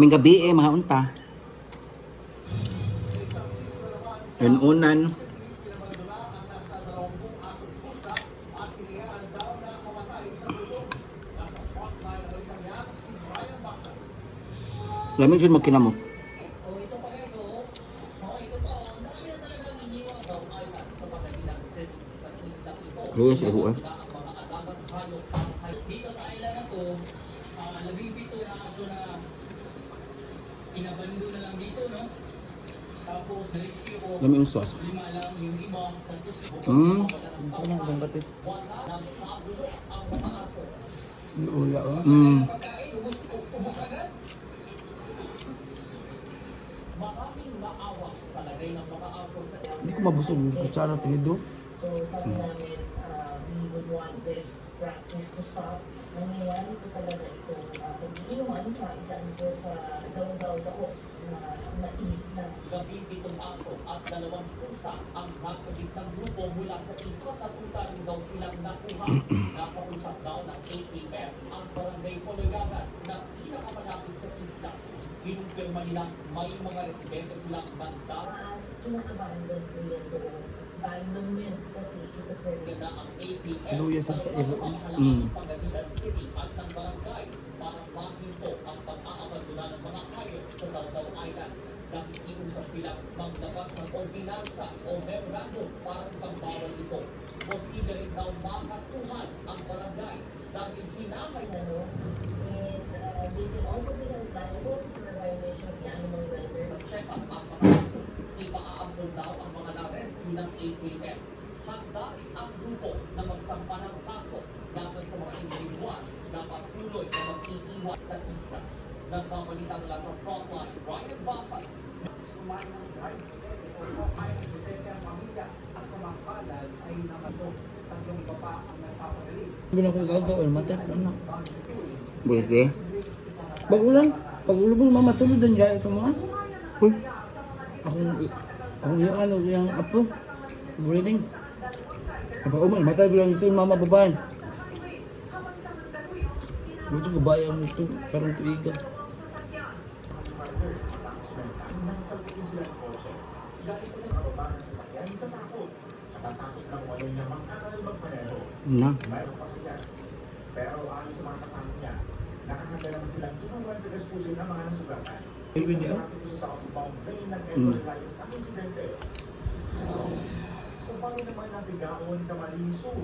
May gabi mga unta. Yun unan. Lamin siya magkinamot. Luis, ihuan. Lamin yung sauce. Gusto mo bang batis? Ula oh. Hindi ko mabusog yung kutsara pinido. So sabi namin, we would want this practice to stop. Nangyayari po talaga itong pag-iinuman sa isang po sa daw-daw-dao na nais na. 17 aso at 2 pusa ang nasa gitnang grupo mula sa isla at utang daw silang nakuha. Napausap daw ng ATF ang barangay Pologagan na pinakamalapit sa isla. Kinumpirma nila may mga residente silang banda. Ina-abandon po yan doon. Abandonment kasi is a period Na ang ATF Luya sa ilo. Pagadian City at ng barangay para mahinto ang pag-aabandona ng mga hayop sa Davao Island. Nakikiusap sila maglabas ng ordinansa o memorandum para ipagbawal ito. Posible rin daw makasuhan ang barangay dahil sinakay na and they will also be held liable for a violation of the animal welfare. check-up at pagkaso. Ipaampun daw ang mga na-rescue ng ATF. Handa ang grupo na magsampa ng kaso laban sa mga individual na patuloy na mag-iiwan sa isla. Nagpabalita mula sa frontline, Ryan Basay. Sumayin ng drive, ay ang detente ang pamilya at sa mga palad ay namato. Tatlong iba pa ang nagpapadali. Hindi na ko gagawa. Matay ko na. Buti. Bagulan. Pag-ulubong mamatulog din dyan sa mga. Uy. Akong yung ano, yung apo. Breathing. Uman, matay ko lang sa mama babae. Gusto ko bayan mo ito. Karong tuiga. Na. Pero ayon sa mga kasama niya, nakahanda naman silang inuman sa disposal ng mga nasugatan. Ay, hindi ah. Sa outbound train ng Quezon sa insidente. Sa balo naman ng Bigaon, Camarines Sur,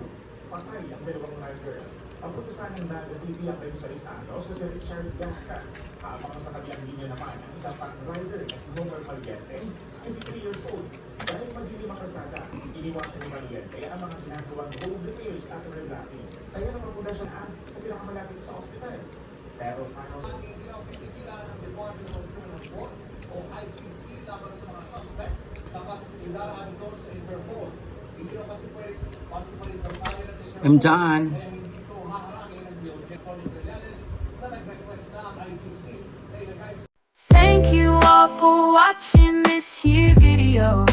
patay ang 2 rider. Ang putusan ng Naga City ang Venusaris Andos si Richard Gasca. Habang sa kabilang linya naman ang isang pang rider na si Homer Maliente, 53 years old. Dahil magdilim ang kasada, iniwasan ni Maliente ang mga ginagawang road repairs at reblocking. Kaya napapunta siya sa pinakamalapit sa ospital. Pero paano sa ng Department of Criminal Court o ICC laban sa mga suspect dapat idaan ito sa Interpol. Hindi na kasi pwede pati-palit ang tayo ng Interpol. I'm done. Kaya hindi ito haharangin ng DOJ Colin Trillanes na nag-request na ang ICC na ilagay Thank you all for watching this here video.